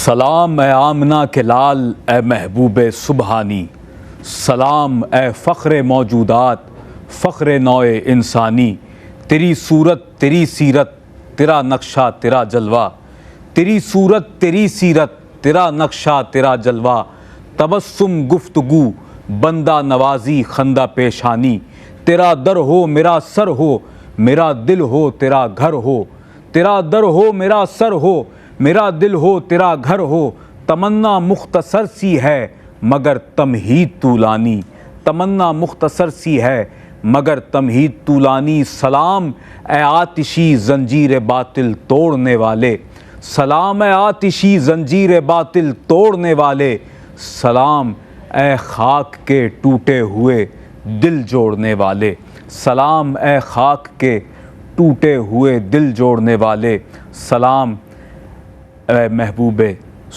सलाम ए आमना के लाल ए महबूब सुबहानी, सलाम ए फ़ख्र मौजूदात फ़ख्र नौए इंसानी। तेरी सूरत तेरी सीरत तेरा नक्शा तेरा जलवा, तेरी सूरत तेरी सीरत तेरा नक्शा तेरा जलवा। तबस्सुम गुफ्तगू बंदा नवाजी खंदा पेशानी, तेरा दर हो मेरा सर हो, मेरा दिल हो तेरा घर हो। तेरा दर हो मेरा सर हो, मेरा दिल हो तेरा घर हो। तमन्ना मुख्तसर सी है मगर तमहीद तूलानी, तमन्ना मुख्तसर सी है मगर तमहीद तूलानी। सलाम ए आतिशी जंजीर बातिल तोड़ने वाले, सलाम ए आतिशी जंजीर बातिल तोड़ने वाले। सलाम ए खाक के टूटे हुए दिल जोड़ने वाले, सलाम ए खाक के टूटे हुए दिल जोड़ने वाले। सलाम ए महबूब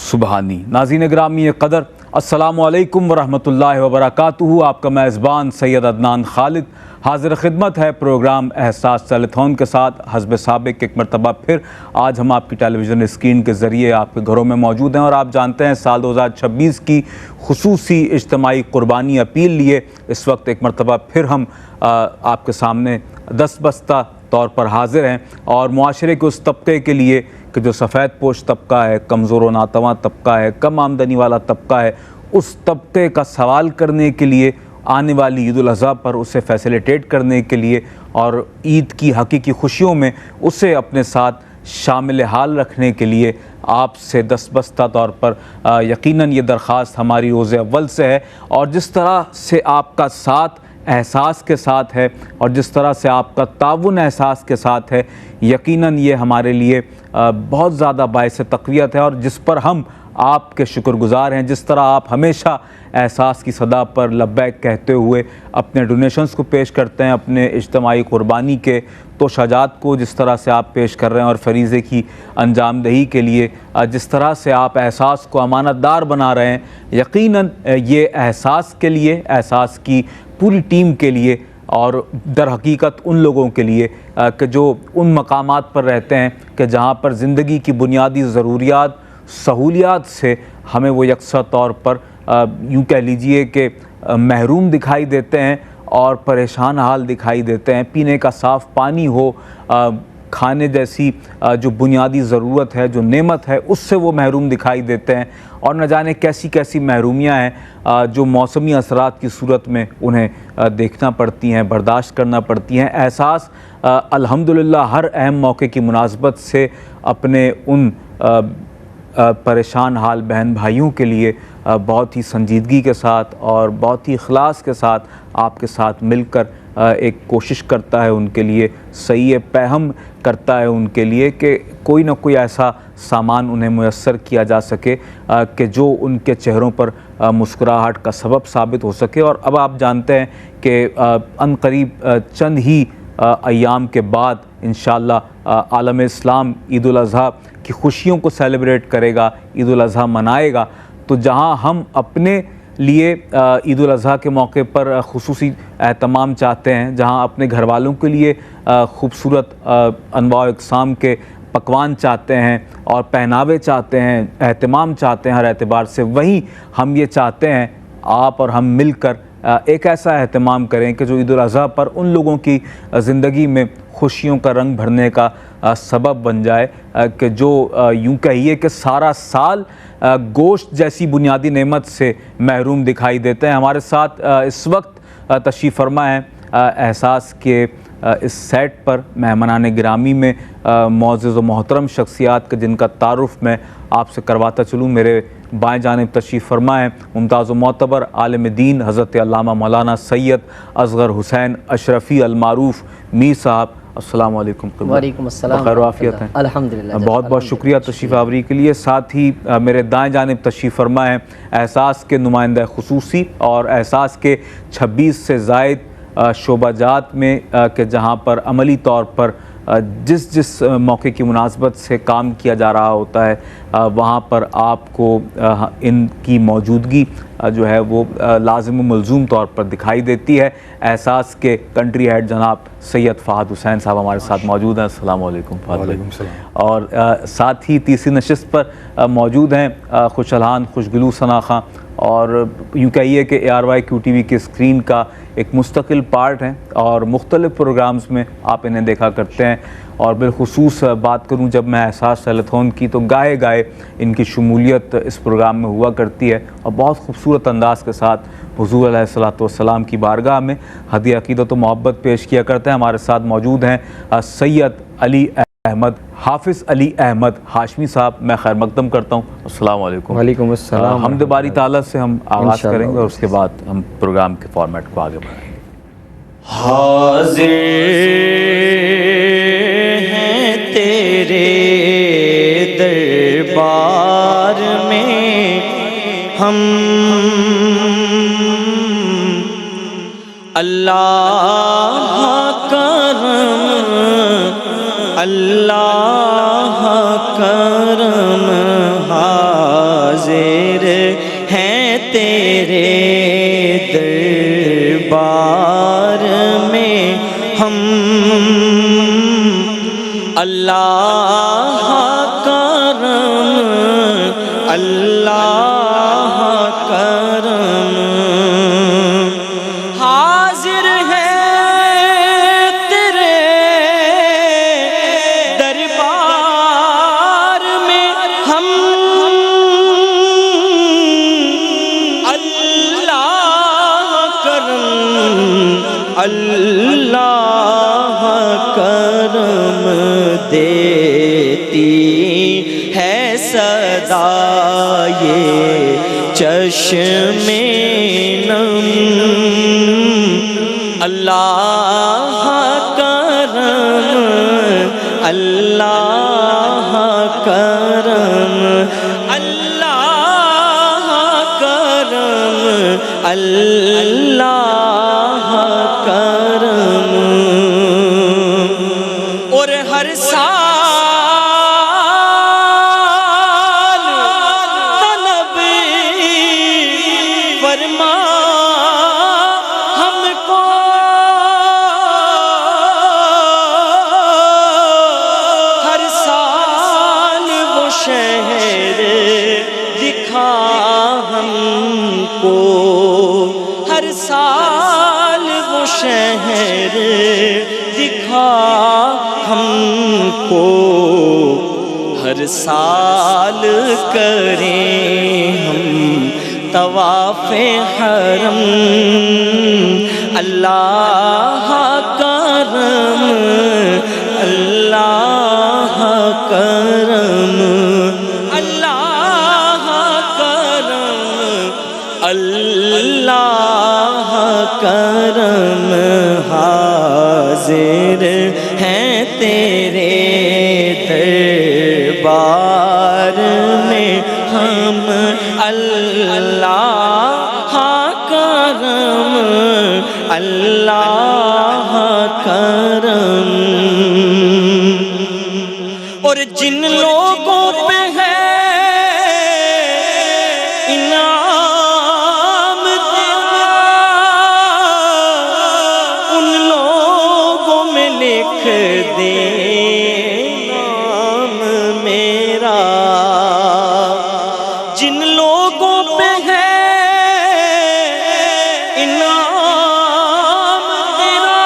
सुबहानी। नाज़रीन गिरामी क़दर, अस्सलामु अलैकुम वरहमतुल्लाहि वबरकातुहू। आपका मेज़बान सैयद अदनान खालिद हाज़िर ख़िदमत है प्रोग्राम एहसास टेलीथॉन के साथ। हस्ब साबिक़ एक मरतबा फिर आज हम आपकी टेलीविज़न स्क्रीन के ज़रिए आपके घरों में मौजूद हैं और आप जानते हैं साल 2026 की खुसूसी इज्तिमाई क़ुरबानी अपील लिए इस वक्त एक मरतबा फिर हम आपके सामने दस्तबस्ता तौर पर हाज़िर हैं और मुआशरे के उस तबके के लिए कि जो सफ़ेद पोश तबका है, कमज़ोर व नातवां तबका है, कम आमदनी वाला तबका है, उस तबके का सवाल करने के लिए, आने वाली ईद उल अज़हा पर उसे फैसिलिटेट करने के लिए और ईद की हकीकी खुशियों में उसे अपने साथ शामिल हाल रखने के लिए आपसे दस्तबस्ता तौर पर यकीनन ये दरख्वास्त हमारी रोज़े अव्वल से है। और जिस तरह से आपका साथ एहसास के साथ है और जिस तरह से आपका ताउन एहसास के साथ है, यकीनन ये हमारे लिए बहुत ज़्यादा बाइस तक़वियत है और जिस पर हम आपके शुक्रगुज़ार हैं। जिस तरह आप हमेशा एहसास की सदा पर लब्बैक कहते हुए अपने डोनेशंस को पेश करते हैं, अपने इज्तिमाई क़ुरबानी के तोशाजात को जिस तरह से आप पेश कर रहे हैं और फरीज़े की अंजामदही के लिए जिस तरह से आप एहसास को अमानतदार बना रहे हैं, यकीनन ये एहसास के लिए, एहसास की पूरी टीम के लिए और दर हकीकत उन लोगों के लिए कि जो उन मकामात पर रहते हैं कि जहाँ पर ज़िंदगी की बुनियादी ज़रूरियात सहूलियात से हमें वो यकसा तौर पर यूँ कह लीजिए कि महरूम दिखाई देते हैं और परेशान हाल दिखाई देते हैं। पीने का साफ़ पानी हो, खाने जैसी जो बुनियादी ज़रूरत है, जो नेमत है, उससे वो महरूम दिखाई देते हैं और न जाने कैसी कैसी महरूमियाँ हैं जो मौसमी असरात की सूरत में उन्हें देखना पड़ती हैं, बर्दाश्त करना पड़ती हैं। एहसास अल्हम्दुलिल्लाह हर अहम मौके की मुनासबत से अपने उन परेशान हाल बहन भाइयों के लिए बहुत ही संजीदगी के साथ और बहुत ही इखलास के साथ आपके साथ मिलकर एक कोशिश करता है, उनके लिए सही पैहम करता है उनके लिए कि कोई ना कोई ऐसा सामान उन्हें मुयस्सर किया जा सके कि जो उनके चेहरों पर मुस्कुराहट का सबब साबित हो सके। और अब आप जानते हैं कि अनकरीब चंद ही अय्याम के बाद इंशाअल्लाह आलम इस्लाम ईद उल अज़हा की खुशियों को सेलिब्रेट करेगा, ईद उल अज़हा मनाएगा। तो जहां हम अपने लिए ईद उल अज़हा के मौके पर खुसूसी एहतमाम चाहते हैं, जहां अपने घर वालों के लिए खूबसूरत अनवा इक़साम के पकवान चाहते हैं और पहनावे चाहते हैं, एहतमाम चाहते हैं हर एतबार से, वहीं हम ये चाहते हैं आप और हम मिलकर एक ऐसा एहतमाम करें कि जो ईद उल अज़हा पर उन लोगों की ज़िंदगी में खुशियों का रंग भरने का सबब बन जाए कि जो यूँ कहिए कि सारा साल गोश्त जैसी बुनियादी नेमत से महरूम दिखाई देते हैं। हमारे साथ इस वक्त तशरीफ़ फरमा है एहसास के इस सेट पर मेहमानान गिरामी में मुअज़्ज़ज़ व मोहतरम शख्सियात के जिनका तारुफ़ मैं आपसे करवाता चलूँ। मेरे बाएं जानिब तशरीफ़ फरमा है मुमताज़ व मोतबर आलिम दीन हज़रत अल्लामा मौलाना सैयद असग़र हुसैन अशरफ़ी अलमारूफ़ मीर साहब। अस्सलामु अलैकुम। वालेकुम अस्सलाम। खैर आफ़ियत हैं? अल्हम्दुलिल्लाह। बहुत बहुत शुक्रिया तशरीफ़ आवरी के लिए। साथ ही मेरे दाएं जानिब तशरीफ़ फरमा है एहसास के नुमाइंदा खुसूसी और एहसास के 26 से ज़ायद शोबाजात में कि जहाँ पर अमली तौर पर जिस जिस मौके की मुनासबत से काम किया जा रहा होता है वहाँ पर आपको इनकी मौजूदगी जो है वो लाजिम मलजूम तौर पर दिखाई देती है। एहसास के कंट्री हेड जनाब सैयद फ़हद हुसैन साहब हमारे साथ मौजूद हैं। अस्सलाम वालेकुम फ़हद भाई। और साथ ही तीसरी नशिस्त पर मौजूद हैं खुशहान खुशगलू सना खां, और यूँ कहिए कि ARY-QTV की स्क्रीन का एक मुस्तकिल पार्ट हैं और मुख्तलिफ़ प्रोग्राम्स में आप इन्हें देखा करते हैं। और बिलखुसूस बात करूं जब मैं एहसास टेलीथॉन की, तो गाए गाए इनकी शमूलियत इस प्रोग्राम में हुआ करती है और बहुत खूबसूरत अंदाज़ के साथ हुज़ूर अलैहिस्सलातु वस्सलाम की बारगाह में हदिया अक़ीदत व मोहब्बत पेश किया करते हैं। हमारे साथ मौजूद हैं सैयद अली अहमद हाफिज़ अली अहमद हाशमी साहब। मैं खैर मकदम करता हूँ। अस्सलाम वालेकुम। वालेकुम अस्सलाम। हम्द बारी ताला से हम आगाज़ करेंगे और उसके बाद हम प्रोग्राम के फॉर्मेट को आगे बढ़ाएंगे। हाज़िर हैं तेरे दरबार में हम, अल्लाह करम अल्लाह करम, हाज़िर हैं तेरे दरबार में हम, अल्लाह करम अल्लाह करम, हाज़िर है तेरे दरबार में हम, अल्लाह करम अल्लाह करम, देती है सदा ये चश्मे नम, अल्लाह करम अल्लाह करम, अल्लाह करम अल्लाह करम, और हर साल तलब फरमा हमको, हर साल वो शहर दिखा हमको, हर साल वो शहर दिखा हमको, हर साल करें हम तवाफ़े हरम, अल्लाह करम अल्लाह करम, अल्लाह करम अल्लाह करम, हाज़िर हैं तेरे दरबार में हम, अल्लाह करम अल्लाह करम, और जिन लोगों पे है इनाम तेरा, उन लोगों में लिख दे नाम मेरा, जिन लोगों पे है इनाम तेरा,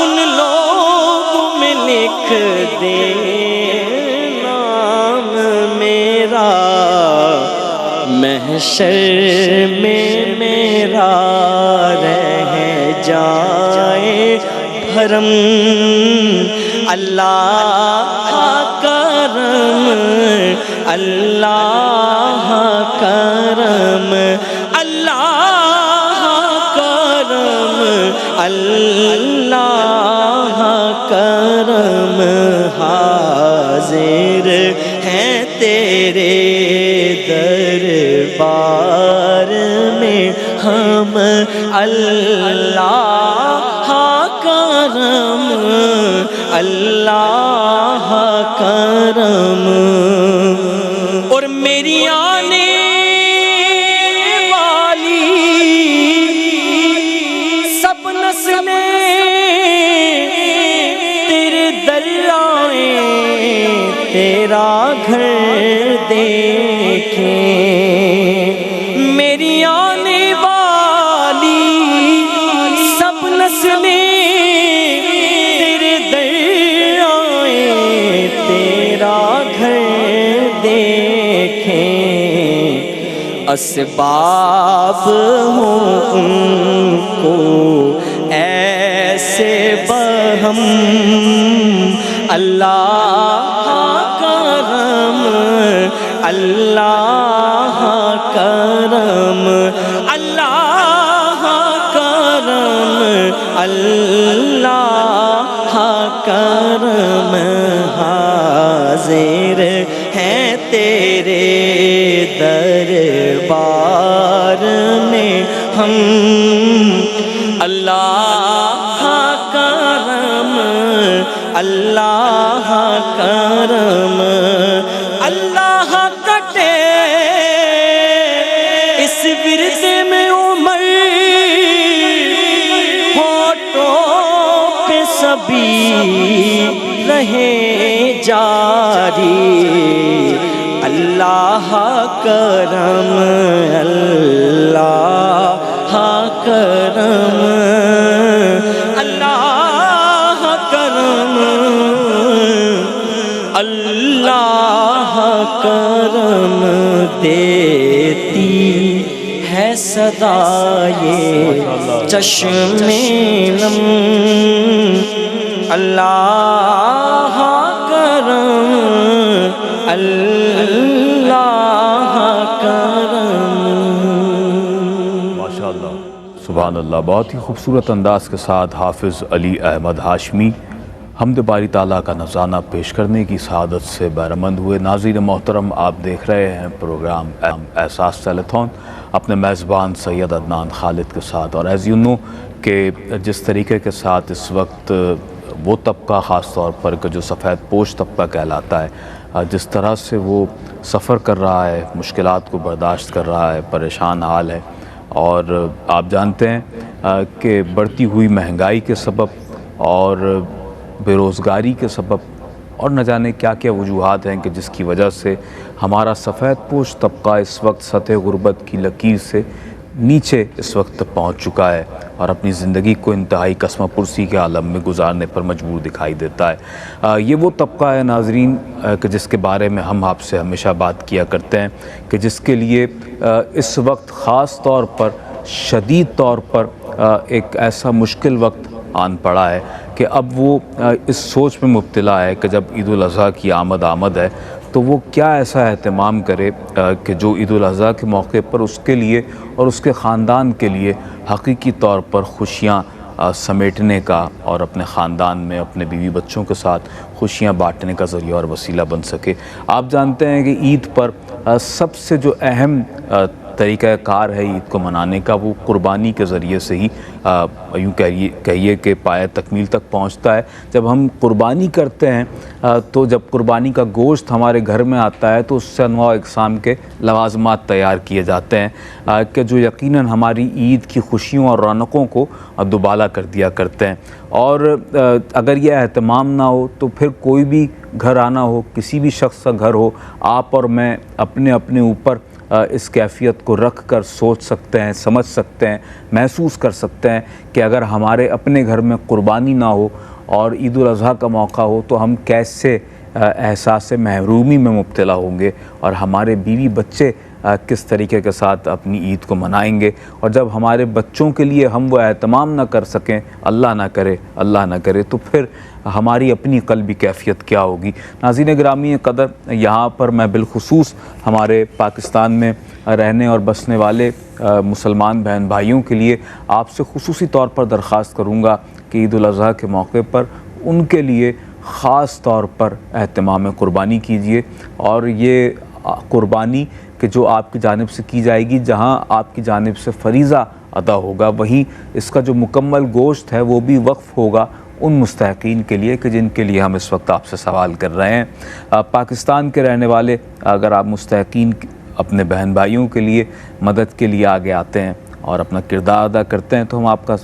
उन लोगों में लिख दे नाम मेरा, महशर में मेरा रह जाए भरम, अल्लाह करम अल्लाह करम, अल्लाह करम अल्लाह करम, हाज़िर हैं तेरे दरबार में हम, अल्लाह करम तेरा घर देखें। मेरी आने वाली सब नस्लें तेरे दर आए, तेरा घर देखें। असबाब हों उनको ऐसे बरहम, अल्लाह करम, अल्लाह करम, अल्लाह करम, अल्लाह करम। हाजिर हैं तेरे दरबार में हम, अल्लाह करम, अल्लाह करम। अल्लाह कटे इस विरद में उमर, होठों पे सभी रहे जारी। अल्लाह करम, अल्लाह करम, अल्लाह करम, अल्लाह करम। देती है सदा ये चश्मे नम, अल्लाह करम, अल्लाह करम। माशाअल्लाह, सुभान अल्लाह। बहुत ही खूबसूरत अंदाज के साथ हाफिज़ अली अहमद हाशमी हम्द बारी ताला का नज़ाना पेश करने की सआदत से बहरमंद हुए। नाज़रीन मोहतरम, आप देख रहे हैं प्रोग्राम एहसास टेलीथॉन अपने मेज़बान सैयद अदनान खालिद के साथ। और एज़ यू नो कि जिस तरीके के साथ इस वक्त वो तबका ख़ास तौर पर कि जो सफ़ेद पोश तबका कहलाता है, जिस तरह से वो सफ़र कर रहा है, मुश्किलात को बर्दाश्त कर रहा है, परेशान हाल है। और आप जानते हैं कि बढ़ती हुई महंगाई के सबब और बेरोज़गारी के सबब और न जाने क्या क्या वजूहात हैं कि जिसकी वजह से हमारा सफ़ेद पोश तबका इस वक्त सतह गुर्बत की लकीर से नीचे इस वक्त पहुंच चुका है और अपनी ज़िंदगी को इंतहाई कसम पुरसी के आलम में गुजारने पर मजबूर दिखाई देता है। ये वो तबका है नाज़रीन कि जिसके बारे में हम आपसे हमेशा बात किया करते हैं कि जिसके लिए इस वक्त ख़ास तौर पर शदीद तौर पर एक ऐसा मुश्किल वक्त आन पड़ा है कि अब वो इस सोच में मुब्तला है कि जब ईद उल अज़हा की आमद है तो वो क्या ऐसा एहतमाम करे कि जो ईद उल अज़हा के मौके पर उसके लिए और उसके ख़ानदान के लिए हकीकी तौर पर खुशियाँ समेटने का और अपने ख़ानदान में अपने बीवी बच्चों के साथ खुशियाँ बांटने का ज़रिया और वसीला बन सके। आप जानते हैं कि ईद पर सबसे जो अहम तरीक़ा कार है ईद को मनाने का, वो कुर्बानी के ज़रिए से ही यूँ कहिए कि पाया तकमील तक पहुँचता है। जब हम कुर्बानी करते हैं तो जब कुर्बानी का गोश्त हमारे घर में आता है तो उससे अनवा इक़साम के लवाज़मात तैयार किए जाते हैं कि जो यकीनन हमारी ईद की खुशियों और रौनकों को दुबाला कर दिया करते हैं। और अगर यह एहतमाम ना हो तो फिर कोई भी घर आना हो, किसी भी शख्स का घर हो, आप और मैं अपने अपने ऊपर इस कैफ़ियत को रख कर सोच सकते हैं, समझ सकते हैं, महसूस कर सकते हैं कि अगर हमारे अपने घर में कुर्बानी ना हो और ईद उल अज़हा का मौका हो तो हम कैसे एहसास महरूमी में मुब्तला होंगे और हमारे बीवी बच्चे किस तरीके के साथ अपनी ईद को मनाएंगे। और जब हमारे बच्चों के लिए हम वो एहतमाम ना कर सकें, अल्लाह ना करे, तो फिर हमारी अपनी क़ल्बी कैफ़ियत क्या होगी। नाज़रीन गिरामी क़दर, यहाँ पर मैं बिलखुसूस हमारे पाकिस्तान में रहने और बसने वाले मुसलमान बहन भाइयों के लिए आपसे खुसूसी तौर पर दरख्वास्त करूँगा कि ईद उल अज़हा के मौके पर उनके लिए ख़ास तौर पर एहतमाम कुर्बानी कीजिए। और ये कुर्बानी कि जो आपकी जानिब से की जाएगी, जहाँ आपकी जानिब से फ़रीज़ा अदा होगा, वहीं इसका जो मुकम्मल गोश्त है वो भी वक्फ़ होगा उन मुस्तहिक़ीन के लिए कि जिनके लिए हम इस वक्त आपसे सवाल कर रहे हैं। पाकिस्तान के रहने वाले अगर आप मुस्तहिक़ीन अपने बहन भाइयों के लिए मदद के लिए आगे आते हैं और अपना किरदार अदा करते हैं तो हम आपका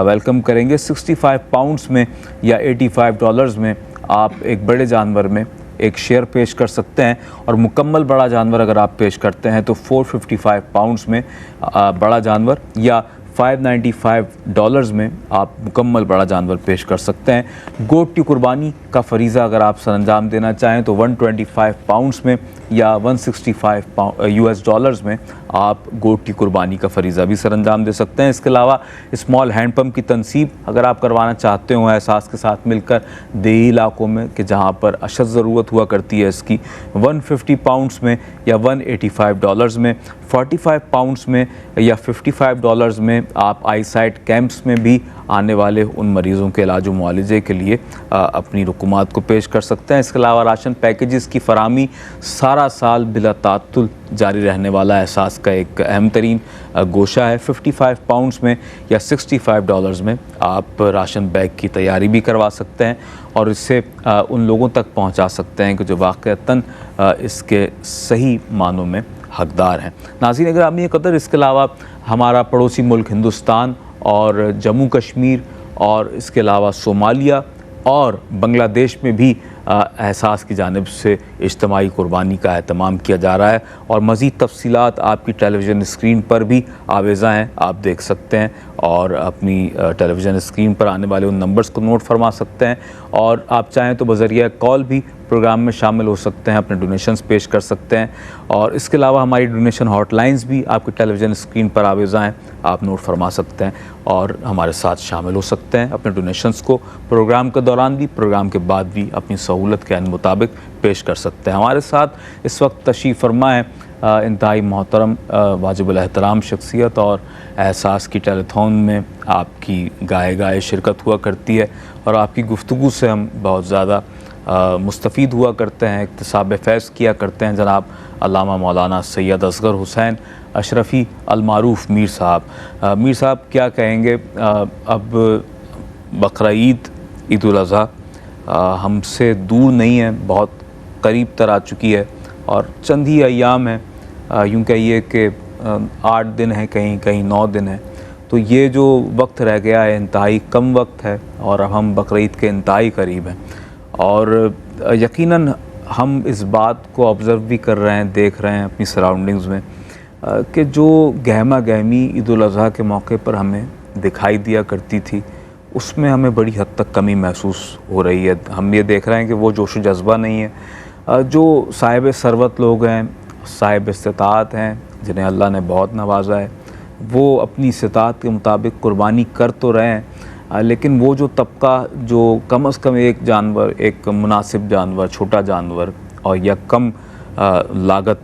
वेलकम करेंगे। 65 पाउंड्स में या $85 में आप एक बड़े जानवर में एक शेयर पेश कर सकते हैं, और मुकम्मल बड़ा जानवर अगर आप पेश करते हैं तो 455 पाउंड्स में बड़ा जानवर या $595 में आप मुकम्मल बड़ा जानवर पेश कर सकते हैं। गोट की कुर्बानी का फरीज़ा अगर आप सरअंजाम देना चाहें तो 125 पाउंड्स में या 165 US डॉलर्स में आप गोट की कुर्बानी का फरीज़ा भी सरअंजाम दे सकते हैं। इसके अलावा स्मॉल हैंड पम्प की तनसीब अगर आप करवाना चाहते हो एहसास के साथ मिलकर देही इलाकों में कि जहाँ पर अशद ज़रूरत हुआ करती है इसकी, 150 पाउंड्स में या $185 में, 45 पाउंड्स में या $55 में आप आईसाइट कैंप्स में भी आने वाले उन मरीज़ों के इलाज व मुआलजे के लिए अपनी रुकुमात को पेश कर सकते हैं। इसके अलावा राशन पैकेजेस की फरामी सारा साल बिला तात्तुल जारी रहने वाला एहसास का एक अहम तरीन गोशा है। 55 पाउंड्स में या $65 में आप राशन बैग की तैयारी भी करवा सकते हैं और इससे उन लोगों तक पहुंचा सकते हैं कि जो वाक़अतन इसके सही मानों में हकदार हैं। नाज़रीन अगर कदर, इसके अलावा हमारा पड़ोसी मुल्क हिंदुस्तान और जम्मू कश्मीर और इसके अलावा सोमालिया और बांग्लादेश में भी एहसास की जानिब से इज्तिमाई कुर्बानी का एहतमाम किया जा रहा है और मज़ीद तफसीलात आपकी टेलीविज़न स्क्रीन पर भी आवेज़ा हैं, आप देख सकते हैं और अपनी टेलीविज़न स्क्रीन पर आने वाले उन नंबर्स को नोट फरमा सकते हैं और आप चाहें तो बज़रिया कॉल भी प्रोग्राम में शामिल हो सकते हैं, अपने डोनेशंस पेश कर सकते हैं। और इसके अलावा हमारी डोनेशन हॉटलाइंस भी आपकी टेलीविज़न स्क्रीन पर आवेज़ा हैं, आप नोट फरमा सकते हैं और हमारे साथ शामिल हो सकते हैं। अपने डोनेशंस को प्रोग्राम के दौरान भी, प्रोग्राम के बाद भी अपनी सहूलत के मुताबिक पेश कर सकते हैं। हमारे साथ इस वक्त तशरीफ़ फरमा है इंतहाई मोहतरम वाजिबुल एहतराम शख्सियत और एहसास की टेलीथॉन में आपकी गाए शिरकत हुआ करती है और आपकी गुफ्तगू से हम बहुत ज़्यादा मुस्तफ़ीद हुआ करते हैं, इक्तिसाब फैज़ किया करते हैं। जनाब अल्लामा मौलाना सैयद असगर हुसैन अशरफ़ी अलमारूफ़ मीर साहब। मीर साहब क्या कहेंगे, अब बकरीद ईद उल अज़हा हमसे दूर नहीं है, बहुत करीब तर आ चुकी है और चंद ही अय्याम हैं, यूँ कहिए कि 8 दिन हैं, कहीं 9 दिन हैं। तो ये जो वक्त रह गया है इंतहाई कम वक्त है और अब हम बकरीद के इंतहाई करीब हैं और यकीनन हम इस बात को ऑब्ज़र्व भी कर रहे हैं, देख रहे हैं अपनी सराउंडिंग्स में कि जो गहमा गहमी ईद उल अज़हा के मौके पर हमें दिखाई दिया करती थी उसमें हमें बड़ी हद तक कमी महसूस हो रही है। हम ये देख रहे हैं कि वो जोश व जज्बा नहीं है। जो साहिब सरवत लोग हैं, साहिब इस्तिताअत हैं, जिन्हें अल्लाह ने बहुत नवाजा है, वो अपनी इस्तिताअत के मुताबिक कुर्बानी कर तो रहे हैं, लेकिन वो जो तबका जो कम अज़ कम एक जानवर, एक मुनासिब जानवर, छोटा जानवर और या कम लागत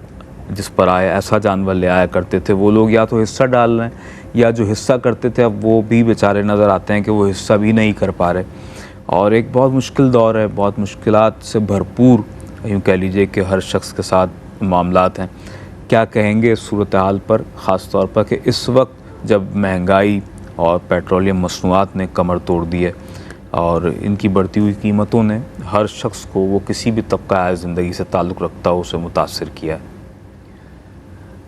जिस पर आए ऐसा जानवर ले आया करते थे, वो लोग या तो हिस्सा डाल रहे हैं या जो हिस्सा करते थे अब वो भी बेचारे नज़र आते हैं कि वो हिस्सा भी नहीं कर पा रहे। और एक बहुत मुश्किल दौर है, बहुत मुश्किलात से भरपूर यूँ कह लीजिए कि हर शख्स के साथ मामलात हैं। क्या कहेंगे इस सूरत हाल पर, ख़ास तौर पर कि इस वक्त जब महंगाई और पेट्रोलियम मसनूआत ने कमर तोड़ दी है और इनकी बढ़ती हुई कीमतों ने हर शख्स को, वो किसी भी तबका ज़िंदगी से ताल्लुक़ रखता हो, उसे मुतासिर किया है।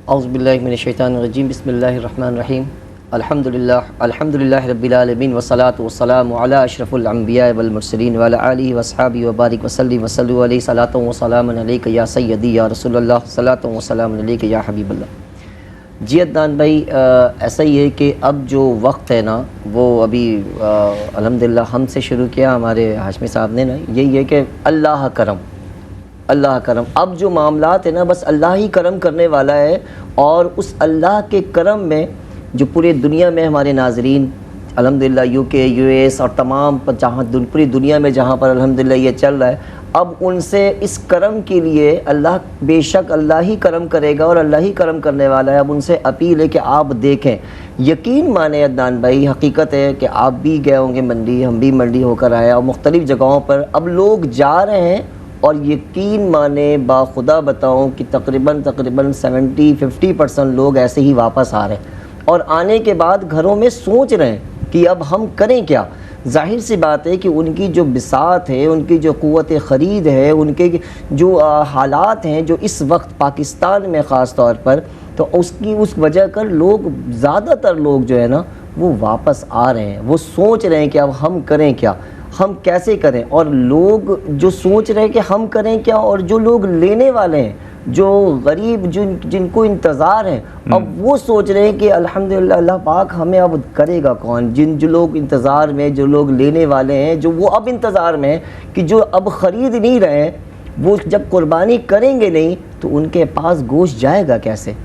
औज़ुबिल्लाहि मिनश्शैतानिर्रजीम, बिस्मिल्लाहिर्रहमानिर्रहीम, अल्हम्दुलिल्लाहि रब्बिल आलमीन वस्सलातु वस्सलामु अला अशरफिल अंबिया वल मुरसलीन व अला आलिहि व अस्हाबिहि व बारिक वसल्लिम वसल्लु अलैहि सलातु व सलामुन अलैका या सय्यदी या रसूलल्लाह, सलातु व सलामुन अलैका या हबीबल्लाह। जी अदनान भाई, ऐसा ही है कि अब जो वक्त है ना वो अभी अल्हम्दुलिल्लाह हमसे शुरू किया हमारे हाशमी साहब ने ना, यही है कि अल्लाह करम, अल्लाह करम। अब जो मामलात है ना बस अल्लाह ही करम करने वाला है और उस अल्लाह के करम में जो पूरे दुनिया में हमारे नाजरीन अल्हम्दुलिल्लाह यूके, यूएस और तमाम जहाँ पूरी दुनिया में जहाँ पर अल्हम्दुलिल्लाह ये चल रहा है, अब उनसे इस करम के लिए अल्लाह, बेशक अल्लाह ही करम करेगा और अल्लाह ही करम करने वाला है। अब उनसे अपील है कि आप देखें, यकीन माने अदनान भाई, हकीकत है कि आप भी गए होंगे मंडी, हम भी मंडी होकर आए और मुख्तलिफ़ जगहों पर अब लोग जा रहे हैं और यकीन माने बाखुदा बताऊं कि तकरीबन 70-50% लोग ऐसे ही वापस आ रहे हैं और आने के बाद घरों में सोच रहे हैं कि अब हम करें क्या। जाहिर सी बात है कि उनकी जो बिसात है, उनकी जो क़ुव्वत ख़रीद है, उनके जो हालात हैं जो इस वक्त पाकिस्तान में ख़ास तौर पर, तो उस वजह कर लोग, ज़्यादातर लोग जो है ना वो वापस आ रहे हैं, वो सोच रहे हैं कि अब हम करें क्या। हम कैसे करें, और लोग जो सोच रहे हैं कि हम करें क्या, और जो लोग लेने वाले हैं, जो गरीब जिनको इंतज़ार है, अब वो सोच रहे हैं कि अल्हम्दुलिल्लाह अल्लाह पाक हमें अब करेगा कौन। जो लोग इंतज़ार में, जो लोग लेने वाले हैं, जो वो अब इंतज़ार में हैं कि जो अब ख़रीद नहीं रहे हैं, वो जब कुर्बानी करेंगे नहीं तो उनके पास गोश्त जाएगा कैसे।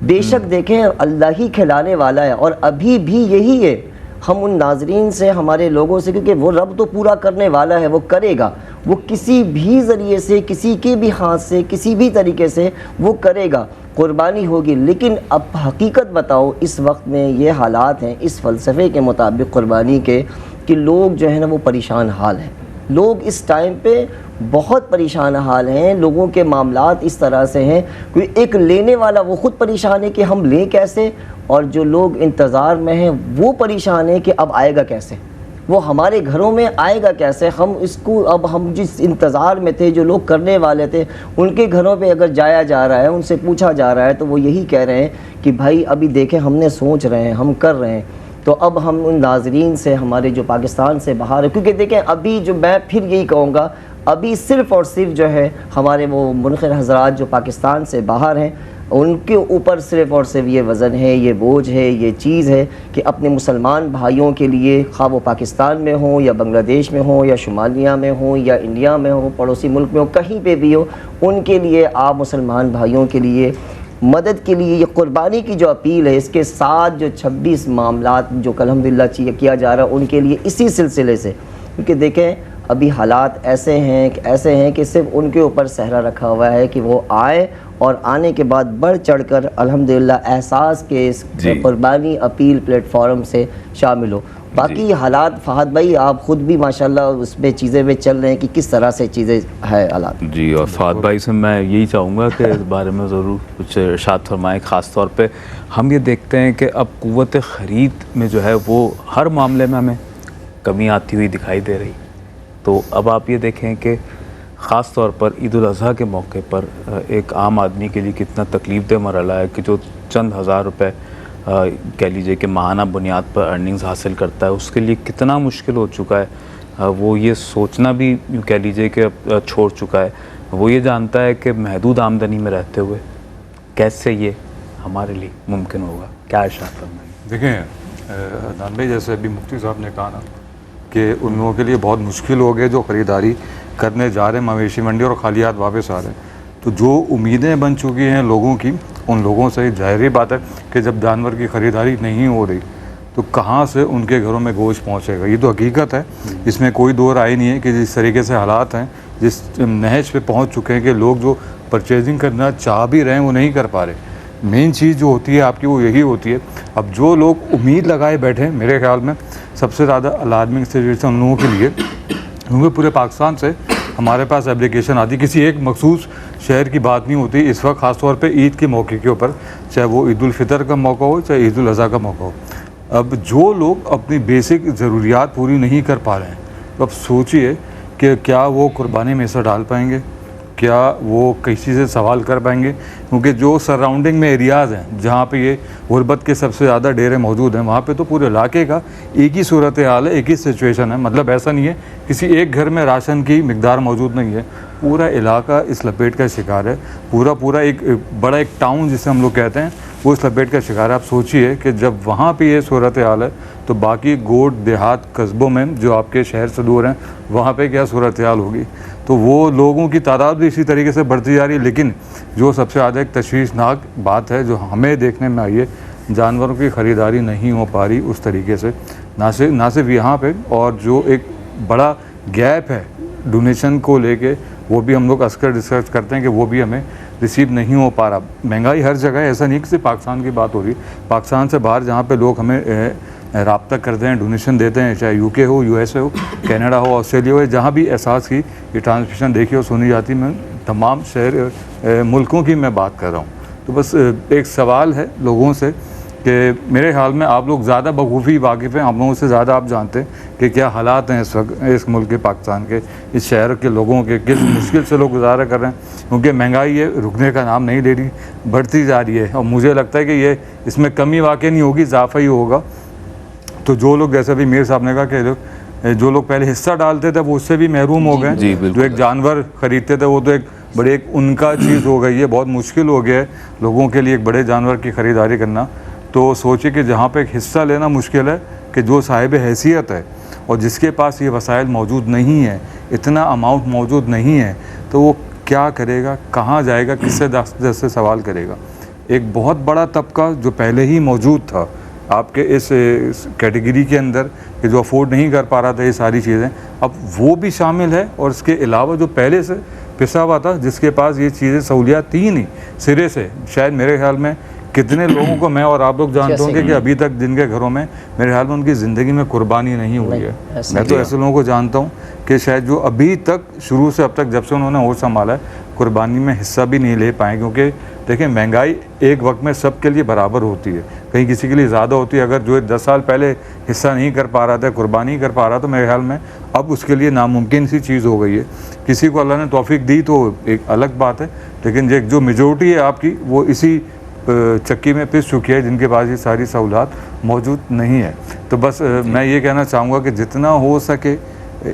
बेशक देखें अल्लाह ही खिलाने वाला है, और अभी भी यही है। हम उन नाजरीन से, हमारे लोगों से, क्योंकि वो रब तो पूरा करने वाला है, वो करेगा, वो किसी भी ज़रिए से, किसी के भी हाथ से, किसी भी तरीके से वो करेगा, कुर्बानी होगी। लेकिन अब हकीकत बताओ, इस वक्त में ये हालात हैं इस फ़लसफ़े के मुताबिक कुर्बानी के, कि लोग जो है ना वो परेशान हाल हैं। लोग इस टाइम पे बहुत परेशान हाल हैं, लोगों के मामलात इस तरह से हैं कि एक लेने वाला वो ख़ुद परेशान है कि हम लें कैसे, और जो लोग इंतज़ार में हैं वो परेशान हैं कि अब आएगा कैसे, वो हमारे घरों में आएगा कैसे। हम इसको, अब हम जिस इंतज़ार में थे, जो लोग करने वाले थे, उनके घरों पे अगर जाया जा रहा है, उनसे पूछा जा रहा है, तो वो यही कह रहे हैं कि भाई अभी देखें, हमने सोच रहे हैं, हम कर रहे हैं। तो अब हम उन नाजरीन से, हमारे जो पाकिस्तान से बाहर है, क्योंकि देखें अभी जो, मैं फिर यही कहूँगा, अभी सिर्फ़ और सिर्फ जो है हमारे वो मुनक़िर हज़रात जो पाकिस्तान से बाहर हैं, उनके ऊपर सिर्फ़ और सिर्फ ये वज़न है, ये बोझ है, ये चीज़ है कि अपने मुसलमान भाइयों के लिए, खा वो पाकिस्तान में हों या बांग्लादेश में हों या शुमालिया में हों या इंडिया में हों, पड़ोसी मुल्क में हो, कहीं पे भी हो, उनके लिए आप मुसलमान भाइयों के लिए मदद के लिए ये कुर्बानी की जो अपील है, इसके साथ जो 26 मामलात जो अल्हम्दुलिल्लाह किया जा रहा है उनके लिए, इसी सिलसिले से, क्योंकि देखें अभी हालात ऐसे हैं कि सिर्फ उनके ऊपर सहरा रखा हुआ है कि वो आए, और आने के बाद बढ़ चढ़कर अल्हम्दुलिल्लाह एहसास के इस कुर्बानी अपील प्लेटफॉर्म से शामिल हो। बाकी हालात, फहद भाई आप ख़ुद भी माशाल्लाह उसमें चीज़ें में चल रहे हैं कि किस तरह से चीज़ें है हालात। जी, और फहद भाई से मैं यही चाहूँगा कि इस बारे में ज़रूर कुछ इरशाद फरमाएँ। ख़ास तौर पे हम ये देखते हैं कि अब क़ुव्वत ख़रीद में जो है वो हर मामले में हमें कमी आती हुई दिखाई दे रही। तो अब आप ये देखें कि ख़ास तौर पर ईद उल अज़हा के मौके पर एक आम आदमी के लिए कितना तकलीफ़देह मरहला है कि जो चंद हज़ार रुपये कह लीजिए कि माहाना बुनियाद पर अर्निंग्स हासिल करता है, उसके लिए कितना मुश्किल हो चुका है। वो ये सोचना भी यूँ कह लीजिए कि छोड़ चुका है। वो ये जानता है कि महदूद आमदनी में रहते हुए कैसे ये हमारे लिए मुमकिन होगा। क्या इरशाद फरमाएंगे? देखें अदनान भाई, जैसे अभी मुफ्ती साहब ने कहा ना कि उन लोगों के लिए बहुत मुश्किल हो गए जो ख़रीदारी करने जा रहे हैं मवेशी मंडी और खालियात वापस आ रहे हैं। तो जो उम्मीदें बन चुकी हैं लोगों की, उन लोगों से ज़ाहिर बात है कि जब जानवर की ख़रीदारी नहीं हो रही तो कहाँ से उनके घरों में गोश्त पहुँचेगा। ये तो हकीकत है, इसमें कोई दो राय नहीं है कि जिस तरीके से हालात हैं, जिस नहज पे पहुँच चुके हैं कि लोग जो परचेजिंग करना चाह भी रहे हैं वो नहीं कर पा रहे। मेन चीज़ जो होती है आपकी वो यही होती है। अब जो लोग उम्मीद लगाए बैठे हैं, मेरे ख्याल में सबसे ज़्यादा अलार्मिंग सिचुएशन उन लोगों के लिए, क्योंकि पूरे पाकिस्तान से हमारे पास एप्लीकेशन आती, किसी एक मखसूस शहर की बात नहीं होती इस वक्त, ख़ास तौर पे ईद के मौके के ऊपर, चाहे वो ईद उल फितर का मौका हो चाहे ईद उल अज़हा का मौका हो। अब जो लोग अपनी बेसिक ज़रूरियात पूरी नहीं कर पा रहे हैं, तो अब सोचिए कि क्या वो कुर्बानी में हिस्सा डाल पाएंगे, क्या वो किसी से सवाल कर पाएंगे। क्योंकि जो सराउंडिंग में एरियाज़ हैं जहाँ पे ये गुरबत के सबसे ज़्यादा डेरे मौजूद हैं, वहाँ पे तो पूरे इलाके का एक ही सूरत हाल है, एक ही सिचुएशन है। मतलब ऐसा नहीं है किसी एक घर में राशन की मिकदार मौजूद नहीं है, पूरा इलाका इस लपेट का शिकार है। पूरा एक बड़ा एक टाउन जिसे हम लोग कहते हैं वो इस लपेट का शिकार है। आप सोचिए कि जब वहाँ पे ये सूरत हाल है तो बाकी गोट देहात कस्बों में जो आपके शहर से दूर हैं वहाँ पे क्या सूरत हाल होगी। तो वो लोगों की तादाद भी इसी तरीके से बढ़ती जा रही है। लेकिन जो सबसे ज़्यादा एक तशवीशनाक बात है जो हमें देखने में आई है, जानवरों की ख़रीदारी नहीं हो पा रही उस तरीके से, ना सिर्फ यहाँ पे, और जो एक बड़ा गैप है डोनेशन को लेके, वो भी हम लोग अक्सर डिस्कस करते हैं कि वो भी हमें रिसीव नहीं हो पा रहा। महंगाई हर जगह, ऐसा नहीं कि सिर्फ पाकिस्तान की बात हो रही, पाकिस्तान से बाहर जहाँ पे लोग हमें राब्ता करते हैं, डोनेशन देते हैं, चाहे यूके हो, यूएसए हो, कनाडा हो, ऑस्ट्रेलिया हो, जहाँ भी एहसास की ये ट्रांसमिशन देखी और सुनी जाती, मैं तमाम शहर मुल्कों की मैं बात कर रहा हूँ। तो बस एक सवाल है लोगों से कि मेरे ख्याल में आप लोग ज़्यादा बखूबी वाकिफ़ हैं, आप लोगों से ज़्यादा आप जानते हैं कि क्या हालात हैं इस वक्त इस मुल्क के, पाकिस्तान के, इस शहर के लोगों के, किस मुश्किल से लोग गुजारा कर रहे हैं। क्योंकि महंगाई ये रुकने का नाम नहीं ले रही, बढ़ती जा रही है। और मुझे लगता है कि ये इसमें कमी वाकई नहीं होगी, इजाफा ही होगा। तो जो लोग, जैसे अभी मीर साहब ने कहा कि लोग जो लोग पहले हिस्सा डालते थे वो उससे भी महरूम हो गए। जी, बिल्कुल। जो एक जानवर खरीदते थे वो तो एक बड़े एक उनका चीज़ हो गई है, बहुत मुश्किल हो गया है लोगों के लिए एक बड़े जानवर की ख़रीदारी करना। तो सोचिए कि जहाँ पे एक हिस्सा लेना मुश्किल है, कि जो साहिब हैसियत है और जिसके पास ये वसाइल मौजूद नहीं है, इतना अमाउंट मौजूद नहीं है, तो वो क्या करेगा, कहाँ जाएगा, किससे दस से सवाल करेगा। एक बहुत बड़ा तबका जो पहले ही मौजूद था आपके इस कैटेगरी के अंदर, कि जो अफोर्ड नहीं कर पा रहा था ये सारी चीज़ें, अब वो भी शामिल है। और इसके अलावा जो पहले से पिसा हुआ था, जिसके पास ये चीज़ें सहूलियात थी ही नहीं सिरे से, शायद मेरे ख्याल में कितने लोगों को मैं और आप लोग जानते होंगे कि अभी तक जिनके घरों में मेरे ख्याल में उनकी ज़िंदगी में कुर्बानी नहीं हुई है। मैं तो ऐसे लोगों को जानता हूँ कि शायद जो अभी तक शुरू से अब तक जब से उन्होंने होश संभाला है, कुर्बानी में हिस्सा भी नहीं ले पाए। क्योंकि देखिए, महंगाई एक वक्त में सबके लिए बराबर होती है, कहीं किसी के लिए ज़्यादा होती है। अगर जो 10 साल पहले हिस्सा नहीं कर पा रहा था, कुर्बानी नहीं कर पा रहा, तो मेरे ख्याल में अब उसके लिए नामुमकिन सी चीज़ हो गई है। किसी को अल्लाह ने तौफीक दी तो एक अलग बात है, लेकिन जो मेजोरिटी है आपकी, वो इसी चक्की में पिस चुकी है, जिनके पास ये सारी सहूलत मौजूद नहीं है। तो बस मैं ये कहना चाहूँगा कि जितना हो सके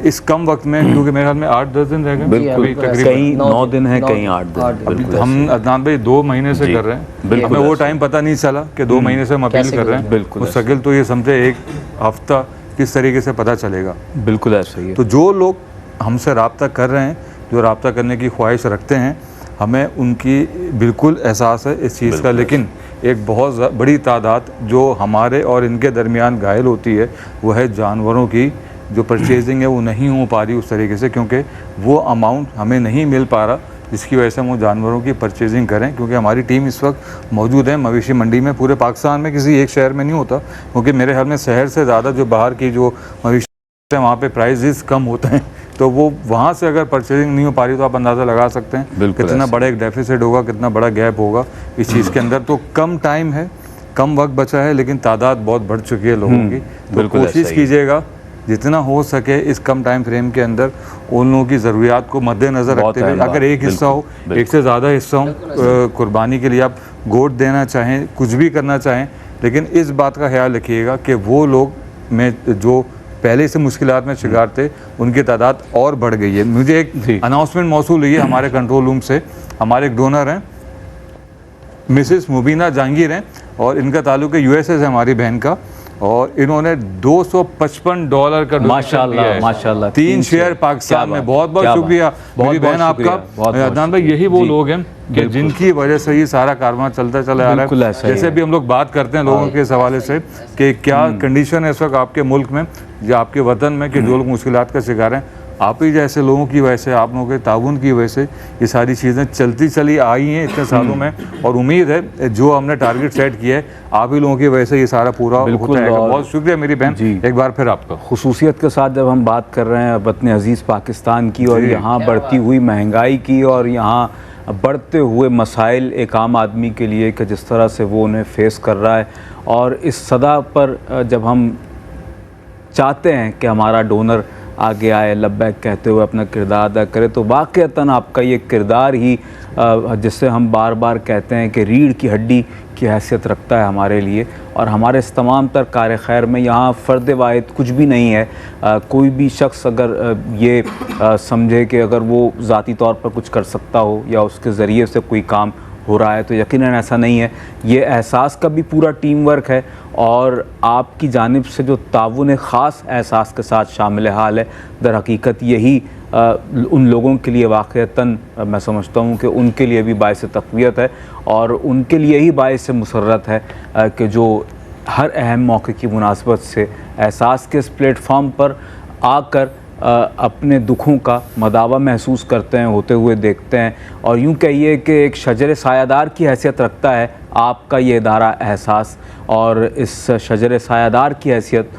इस कम वक्त में, क्योंकि मेरे ख्याल में 8-10 दिन रह गए, बिल्कुल, कहीं 9 दिन है, कहीं 8 दिन। अभी हम अदनान भाई 2 महीने से कर रहे हैं, हमें वो टाइम पता नहीं चला कि 2 महीने से हम अपील कर रहे हैं। बिल्कुल मुस्तकिल तो ये समझे 1 हफ्ता किस तरीके से पता चलेगा। बिल्कुल ऐसा ही है। तो जो लोग हमसे रब्ता कर रहे हैं, जो रब्ता करने की ख्वाहिश रखते हैं, हमें उनकी बिल्कुल एहसास है इस चीज़ का। लेकिन एक बहुत बड़ी तादाद जो हमारे और इनके दरमियान घायल होती है, वो है जानवरों की जो परचेजिंग है वो नहीं हो पा रही उस तरीके से, क्योंकि वो अमाउंट हमें नहीं मिल पा रहा जिसकी वजह से हम वो जानवरों की परचेजिंग करें। क्योंकि हमारी टीम इस वक्त मौजूद है मवेशी मंडी में, पूरे पाकिस्तान में किसी एक शहर में नहीं होता, क्योंकि मेरे ख्याल में शहर से ज़्यादा जो बाहर की जो मवेशी हैं वहाँ पे प्राइजेस कम होते हैं। तो वो वहाँ से अगर परचेजिंग नहीं हो पा रही तो आप अंदाज़ा लगा सकते हैं कितना बड़ा एक डेफिसिट होगा, कितना बड़ा गैप होगा इस चीज़ के अंदर। तो कम टाइम है, कम वक्त बचा है, लेकिन तादाद बहुत बढ़ चुकी है लोगों की। तो कोशिश कीजिएगा जितना हो सके इस कम टाइम फ्रेम के अंदर उन लोगों की ज़रूरियात को मद्देनज़र रखते हुए, अगर एक हिस्सा हो, एक से ज़्यादा हिस्सा हो, कुर्बानी के लिए आप गोट देना चाहें, कुछ भी करना चाहें, लेकिन इस बात का ख्याल रखिएगा कि वो लोग में जो पहले से मुश्किलात में शिकार थे उनकी तादाद और बढ़ गई है। मुझे एक अनाउंसमेंट मौसूल हुई है हमारे कंट्रोल रूम से, हमारे एक डोनर हैं मिसेस मुबीना जहांगीर हैं, और इनका ताल्लुक है यूएसए से, हमारी बहन का, और इन्होंने $255 का माशाल्लाह माशाल्लाह 3 शेयर पाकिस्तान में। बहुत बहुत शुक्रिया मेरी बहन आपका। अदनान भाई, यही वो लोग हैं कि जिनकी वजह से ये सारा कारवां चलता चला आ रहा है। जैसे भी हम लोग बात करते हैं लोगों के हवाले से कि क्या कंडीशन है इस वक्त आपके मुल्क में या आपके वतन में, कि जो लोग मुश्किलात का शिकार हैं, आप ही जैसे लोगों की वजह से, आप लोगों के ताउन की वजह से ये सारी चीज़ें चलती चली आई हैं इतने सालों में। और उम्मीद है जो हमने टारगेट सेट किया है आप ही लोगों की वजह से ये सारा पूरा होता है। बहुत शुक्रिया मेरी बहन, एक बार फिर आपका। खुसूसियत के साथ जब हम बात कर रहे हैं वतन अजीज़ पाकिस्तान की, और यहाँ बढ़ती हुई महंगाई की, और यहाँ बढ़ते हुए मसाइल एक आम आदमी के लिए कि जिस तरह से वो उन्हें फेस कर रहा है, और इस सदा पर जब हम चाहते हैं कि हमारा डोनर आगे आए, लब्बैक कहते हुए अपना किरदार अदा करे, तो वाक़तन आपका ये किरदार ही जिससे हम बार बार कहते हैं कि रीढ़ की हड्डी की हैसियत रखता है हमारे लिए। और हमारे इस तमाम तर कार खैर में यहाँ फ़र्द वाहिद कुछ भी नहीं है। कोई भी शख्स अगर ये समझे कि अगर वो ज़ाती तौर पर कुछ कर सकता हो या उसके ज़रिए से कोई काम हो रहा है, तो यकीनन ऐसा नहीं है। ये एहसास का भी पूरा टीम वर्क है, और आपकी जानिब से जो ताउन ख़ास एहसास के साथ शामिल हाल है, दर हकीकत यही उन लोगों के लिए वाक़तन मैं समझता हूँ कि उनके लिए भी बाइस तक़वियत है, और उनके लिए ही बाइस मुसर्रत है कि जो हर अहम मौके की मुनासबत से एहसास के इस प्लेटफॉर्म पर आकर अपने दुखों का मदावा महसूस करते हैं, होते हुए देखते हैं। और यूँ कहिए कि एक शजर सायादार की हैसियत रखता है आपका ये इदारा एहसास, और इस शजर सायादार की हैसियत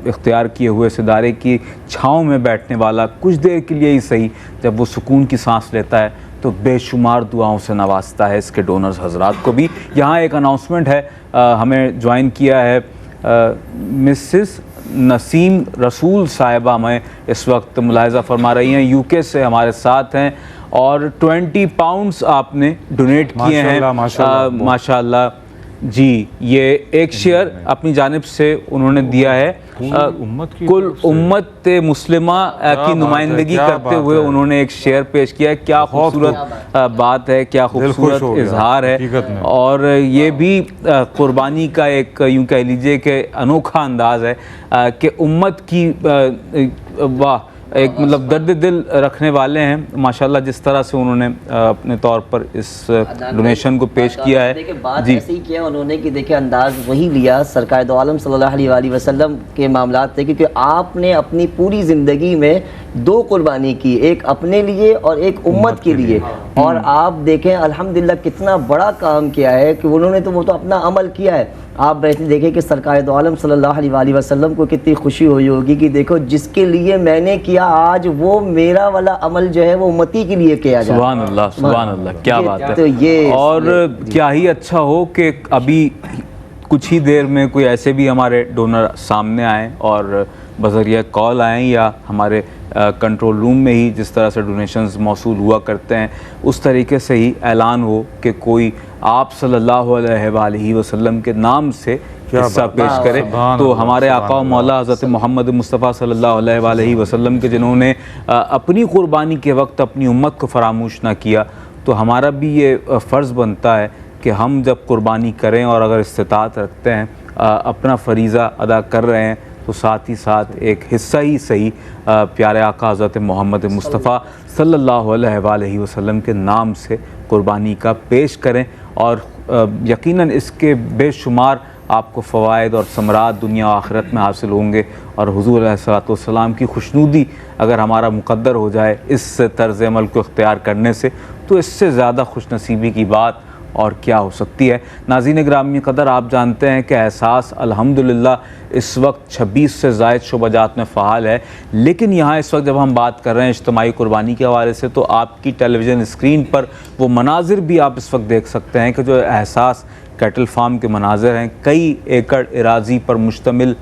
इख्तियार किए हुए इस इदारे की छाँव में बैठने वाला कुछ देर के लिए ही सही, जब वो सुकून की सांस लेता है तो बेशुमार दुआओं से नवाजता है इसके डोनर्स हजरात को भी। यहाँ एक अनाउंसमेंट है, हमें ज्वाइन किया है मिसेस नसीम रसूल साहिबा में इस वक्त मुलाहिज़ा फरमा रही हैं, यूके से हमारे साथ हैं, और 20 पाउंड्स आपने डोनेट किए हैं माशाल्लाह जी। ये एक शेयर अपनी जानिब से उन्होंने दिया है, कुल उम्मत मुस्लिमा की नुमाइंदगी करते हुए उन्होंने एक शेर पेश किया है। क्या खूबसूरत बात है, क्या खूबसूरत इजहार है। और ये भी कुर्बानी का एक यूं कह लीजिए कि अनोखा अंदाज है कि उम्मत की वाह एक मतलब दर्द दिल रखने वाले हैं माशाल्लाह, जिस तरह से उन्होंने अपने तौर पर इस डोनेशन को पेश किया है। देखिए बात ऐसे ही किया उन्होंने कि देखिए अंदाज वही लिया सरकार दो आलम सल्लल्लाहु अलैहि वसल्लम के मामलात थे, क्योंकि आपने अपनी पूरी ज़िंदगी में दो कुर्बानी की, एक अपने लिए और एक उम्मत के लिए। और आप देखें अल्हम्दुलिल्लाह कितना बड़ा काम किया है कि उन्होंने तो वो तो अपना अमल किया है। आप वैसे देखें कि सरकार दो आलम सल्लल्लाहु अलैहि वसल्लम को कितनी खुशी हुई होगी कि देखो जिसके लिए मैंने किया आज वो मेरा वाला अमल जो है वो उम्मती के लिए किया जाए। सुभान अल्लाह, सुभान अल्लाह, क्या बात है। तो ये और क्या ही अच्छा हो कि अभी कुछ ही देर में कोई ऐसे भी हमारे डोनर सामने आए और बज़रिया कॉल आएँ या हमारे कंट्रोल रूम में ही जिस तरह से डोनेशंस मौसूल हुआ करते हैं उस तरीके से ही ऐलान हो कि कोई आप सल्लल्लाहु अलैहि वसल्लम के नाम से हिस्सा पेश करे। तो हमारे आका मौला हज़रत मोहम्मद मुस्तफ़ा सल्लल्लाहु अलैहि वसल्लम के जिन्होंने अपनी कुर्बानी के वक्त अपनी उम्मत को फरामोश ना किया, तो हमारा भी ये फ़र्ज़ बनता है कि हम जब कुर्बानी करें और अगर इस्तिताअत रखते हैं, अपना फ़रीज़ा अदा कर रहे हैं, तो साथ ही साथ एक हिस्सा ही सही प्यारे आका हज़रत मोहम्मद मुस्तफ़ा सल्लल्लाहु अलैहि वसल्लम के नाम से कुर्बानी का पेश करें। और यकीनन इसके बेशुमार आपको फ़वाइद और समरात दुनिया और आखिरत में हासिल होंगे। और हुज़ूर अलैहिस्सलातु वस्सलाम की खुशनुदी अगर हमारा मुक़द्दर हो जाए इस तर्ज़ अमल को इख्तियार करने से, तो इससे ज़्यादा खुशनसीबी की बात और क्या हो सकती है। नाज़रीन गिरामी क़दर, आप जानते हैं कि एहसास अल्हम्दुलिल्लाह इस वक्त 26 से ज़ायद शोबाजात में फ़ाल है। लेकिन यहाँ इस वक्त जब हम बात कर रहे हैं इज्तिमाई कुर्बानी के हवाले से, तो आपकी टेलीविज़न स्क्रीन पर वो मनाजिर भी आप इस वक्त देख सकते हैं कि जो एहसास कैटल फार्म के मनाजिर हैं, कई एकड़ इराज़ी पर मुश्तमिल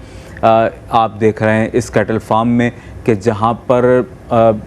आप देख रहे हैं इस कैटल फार्म में, कि जहाँ पर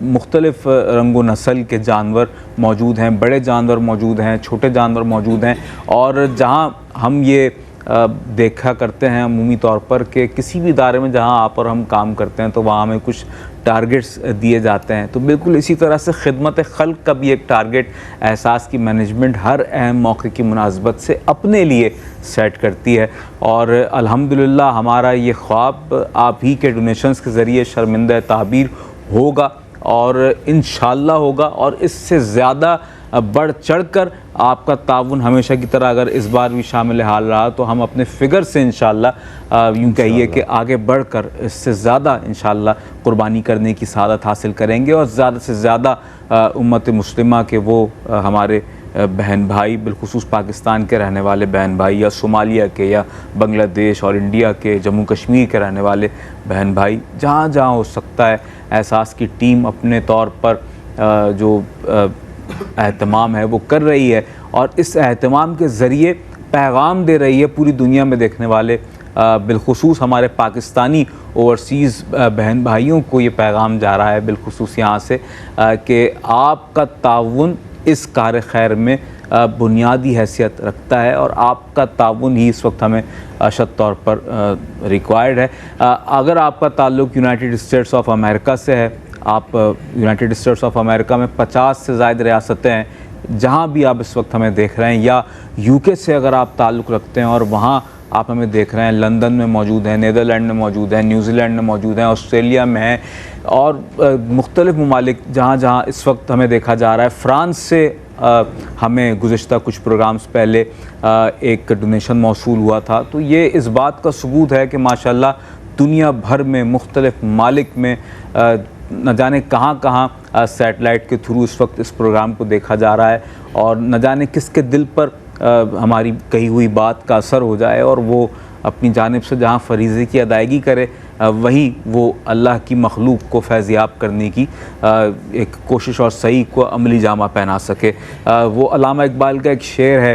मुख्तलिफ़ रंगो नस्ल के जानवर मौजूद हैं, बड़े जानवर मौजूद हैं, छोटे जानवर मौजूद हैं। और जहाँ हम ये देखा करते हैं अमूमी तौर पर कि किसी भी इदारे में जहाँ आप और हम काम करते हैं तो वहाँ हमें कुछ टारगेट्स दिए जाते हैं, तो बिल्कुल इसी तरह से खिदमत खल्क का भी एक टारगेट एहसास की मैनेजमेंट हर अहम मौके की मुनासबत से अपने लिए सेट करती है। और अल्हम्दुलिल्लाह हमारा ये ख्वाब आप ही के डोनेशंस के ज़रिए शर्मिंदा ताबीर होगा और इंशाअल्लाह होगा। और इससे ज़्यादा बढ़ चढ़ कर आपका ताउन हमेशा की तरह अगर इस बार भी शामिल हाल रहा तो हम अपने फ़िगर से इंशाअल्लाह यूँ कहिए कि आगे बढ़कर इससे ज़्यादा इंशाअल्लाह कुर्बानी करने की सआदत हासिल करेंगे। और ज़्यादा से ज़्यादा उम्मत मुस्लिमा के वो हमारे बहन भाई, बिलखुसूस पाकिस्तान के रहने वाले बहन भाई या सोमालिया के या बांग्लादेश और इंडिया के जम्मू कश्मीर के रहने वाले बहन भाई, जहाँ जहाँ हो सकता है एहसास की टीम अपने तौर पर जो एहतमाम है वो कर रही है और इस एहतमाम के ज़रिए पैगाम दे रही है पूरी दुनिया में देखने वाले बिलखुसूस हमारे पाकिस्तानी ओवरसीज़ बहन भाइयों को ये पैगाम जा रहा है बिलखुसूस यहाँ से कि आपका ताउन इस कार खैर में बुनियादी हैसियत रखता है और आपका ताउन ही इस वक्त हमें अशद तौर पर रिक्वायर्ड है। अगर आपका ताल्लुक़ यूनाइटेड स्टेट्स ऑफ अमेरिका से है, आप यूनाइटेड स्टेट्स ऑफ अमेरिका में 50 से ज़ायद रियासतें हैं जहाँ भी आप इस वक्त हमें देख रहे हैं, या यूके से अगर आप ताल्लुक़ रखते हैं और वहाँ आप हमें देख रहे हैं, लंदन में मौजूद हैं, नीदरलैंड में मौजूद हैं, न्यूजीलैंड में मौजूद हैं, ऑस्ट्रेलिया में हैं और मुख्तलिफ़ ममालिक जहाँ जहाँ इस वक्त हमें देखा जा रहा है। फ़्रांस से हमें गुज़िश्ता कुछ प्रोग्राम्स पहले एक डोनेशन मौसूल हुआ था, तो ये इस बात का सबूत है कि माशाल्लाह दुनिया भर में मुख्तलिफ़ ममालिक में न जाने कहाँ कहाँ सैटेलाइट के थ्रू इस वक्त इस प्रोग्राम को देखा जा रहा है और न जाने किसके दिल पर हमारी कही हुई बात का असर हो जाए और वो अपनी जानिब से जहाँ फ़रीज़े की अदायगी करे वहीं वो अल्लाह की मखलूक को फैज़याब करने की एक कोशिश और सही को अमली जामा पहना सके। वो अल्लामा इकबाल का एक शेर है,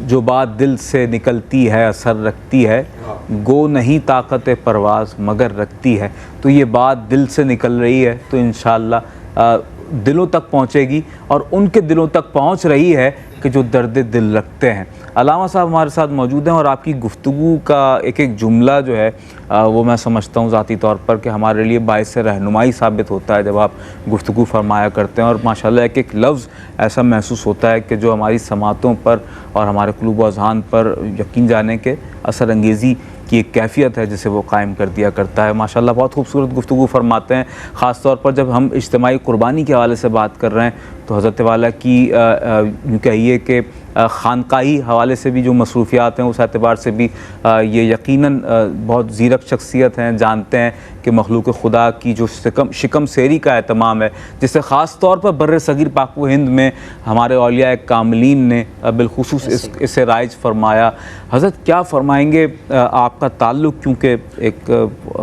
जो बात दिल से निकलती है असर रखती है, गो नहीं ताकत परवाज़ मगर रखती है। तो ये बात दिल से निकल रही है, तो इंशाअल्लाह दिलों तक पहुँचेगी और उनके दिलों तक पहुँच रही है कि जो दर्द दिल रखते हैं। अल्लामा साहब हमारे साथ मौजूद हैं और आपकी गुफ्तगू का एक एक जुमला जो है वो मैं समझता हूँ ज़ाती तौर पर कि हमारे लिए बाइस रहनुमाई साबित होता है जब आप गुफ्तगू फरमाया करते हैं, और माशाल्लाह एक एक लफ्ज़ ऐसा महसूस होता है कि जो हमारी समातों पर और हमारे क़ुलूब व अज़हान पर यकीन जाने के असर अंगेज़ी की एक कैफ़ियत है जिसे वो कायम कर दिया करता है। माशाल्लाह बहुत खूबसूरत गुफ्तगू फरमाते हैं। ख़ास तौर पर जब हम इज्तिमाई कुर्बानी के हवाले से बात कर रहे हैं तो हज़रत वाला की यूँ कहिए कि ख़ानकाही हवाले से भी जो मसरूफ़ियात हैं उस एतबार से भी ये यकीनन बहुत ज़ीरक शख्सियत हैं, जानते हैं कि मखलूक खुदा की जो शिकम सेरी का एहतमाम है, जिससे ख़ास तौर पर बर्र सगीर पाक व हिंद में हमारे औलिया कामिलीन ने बिलखुसूस इसे राइज फरमाया। हज़रत क्या फ़रमाएँगे आपका ताल्लुक़ क्योंकि एक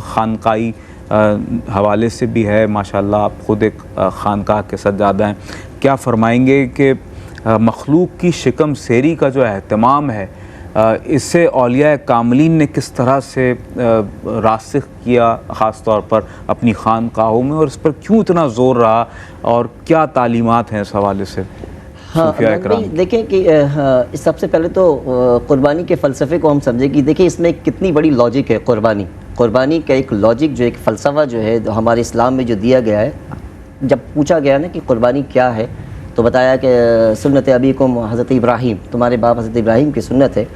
ख़ानकाही हवाले से भी है, माशाल्लाह आप ख़ुद एक ख़ानकाह के सज्जादा हैं, क्या फ़रमाएँगे कि मखलूक की शिकम सेरी का जो एहतमाम है इससे औलिया कामिलीन ने किस तरह से रासिख किया ख़ास तौर पर अपनी खानकाहों में, और इस पर क्यों इतना ज़ोर रहा और क्या तालीमात हैं इस हवाले से? हाँ देखें कि सबसे पहले तो कुर्बानी के फ़लसफ़े को हम समझें कि देखिए इसमें कितनी बड़ी लॉजिक है। कुर्बानी का एक लॉजिक जो एक फ़लसफ़ा जो है हमारे इस्लाम में जो दिया गया है, जब पूछा गया ना कि कुर्बानी क्या है तो बताया कि सुन्नत अबीकुम हज़रत इब्राहीम, तुम्हारे बाप हज़रत इब्राहीम की सुन्नत है।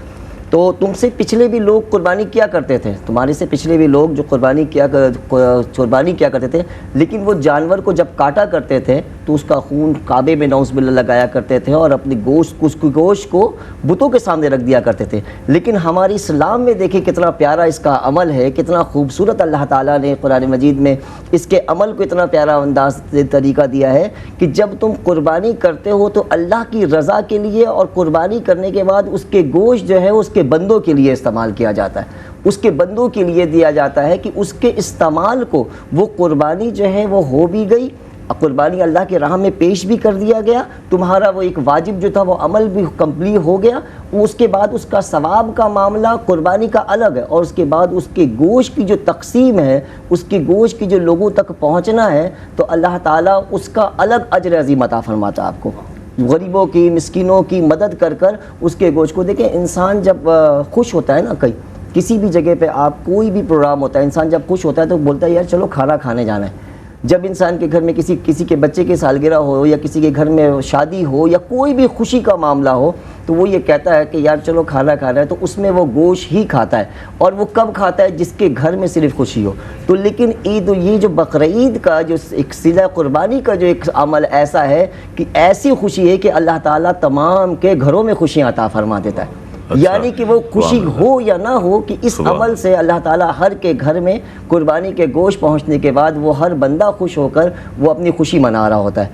तो तुमसे पिछले भी लोग कुर्बानी किया करते थे, तुम्हारे से पिछले भी लोग जो कुर्बानी किया करते थे, लेकिन वो जानवर को जब काटा करते थे तो उसका खून काबे में नौज़ुबिल्लाह लगाया करते थे और अपने गोश्त को बुतों के सामने रख दिया करते थे। लेकिन हमारे इस्लाम में देखिए कितना प्यारा इसका अमल है, कितना खूबसूरत अल्लाह ताला ने कुरान मजीद में इसके अमल को इतना प्यारा अंदाज तरीका दिया है कि जब तुम कुर्बानी करते हो तो अल्लाह की रज़ा के लिए, और कुर्बानी करने के बाद उसके गोश्त जो है उसके बंदों के लिए इस्तेमाल किया जाता है, उसके बंदों के लिए दिया जाता है कि उसके इस्तेमाल को वो कुर्बानी जो है वो हो भी गई, कुर्बानी अल्लाह के राह में पेश भी कर दिया गया, तुम्हारा वो एक वाजिब जो था वो अमल भी कंप्लीट हो गया। उसके बाद उसका सवाब का मामला कुर्बानी का अलग है, और उसके बाद उसके गोश्त की जो तकसीम है, उसके गोश्त की जो लोगों तक पहुंचना है, तो अल्लाह ताला उसका अलग अजर अज़ीम अता फरमाता है आपको। गरीबों की मिस्किनों की मदद कर कर उसके गोश्त को देखें। इंसान जब खुश होता है ना, कहीं किसी भी जगह पे आप कोई भी प्रोग्राम होता है, इंसान जब खुश होता है तो बोलता है यार चलो खाना खाने जाना है। जब इंसान के घर में किसी के बच्चे की सालगिरह हो या किसी के घर में शादी हो या कोई भी खुशी का मामला हो तो वो ये कहता है कि यार चलो खाना खाना है, तो उसमें वो गोश्त ही खाता है। और वो कब खाता है? जिसके घर में सिर्फ खुशी हो। तो लेकिन ईद, ये जो बकरीद का जो एक सिला कुर्बानी का जो एक अमल ऐसा है कि ऐसी खुशी है कि अल्लाह ताला तमाम के घरों में खुशियाँ अता फरमा देता है। यानी कि वो खुशी हो या ना हो कि इस अमल से अल्लाह ताला हर के घर में कुर्बानी के गोश्त पहुंचने के बाद वो हर बंदा खुश होकर वो अपनी खुशी मना रहा होता है,